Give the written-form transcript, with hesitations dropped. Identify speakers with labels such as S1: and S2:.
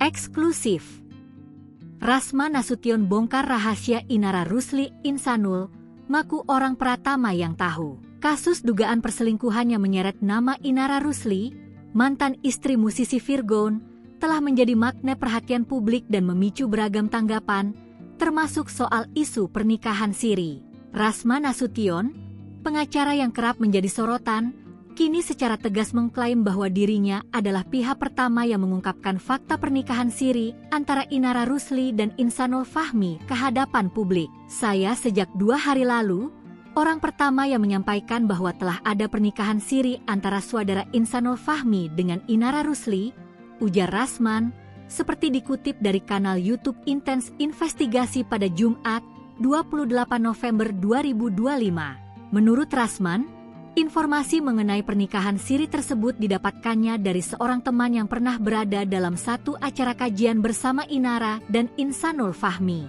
S1: Eksklusif. Rasma Nasution bongkar rahasia Inara Rusli Insanul, ngaku orang pertama yang tahu. Kasus dugaan perselingkuhannya menyeret nama Inara Rusli, mantan istri musisi Virgon, telah menjadi magnet perhatian publik dan memicu beragam tanggapan, termasuk soal isu pernikahan siri. Rasma Nasution, pengacara yang kerap menjadi sorotan, kini secara tegas mengklaim bahwa dirinya adalah pihak pertama yang mengungkapkan fakta pernikahan siri antara Inara Rusli dan Insanul Fahmi ke hadapan publik. Saya sejak 2 hari lalu, orang pertama yang menyampaikan bahwa telah ada pernikahan siri antara saudara Insanul Fahmi dengan Inara Rusli, ujar Rasman, seperti dikutip dari kanal YouTube Intens Investigasi pada Jumat, 28 November 2025. Menurut Rasman, informasi mengenai pernikahan siri tersebut didapatkannya dari seorang teman yang pernah berada dalam satu acara kajian bersama Inara dan Insanul Fahmi.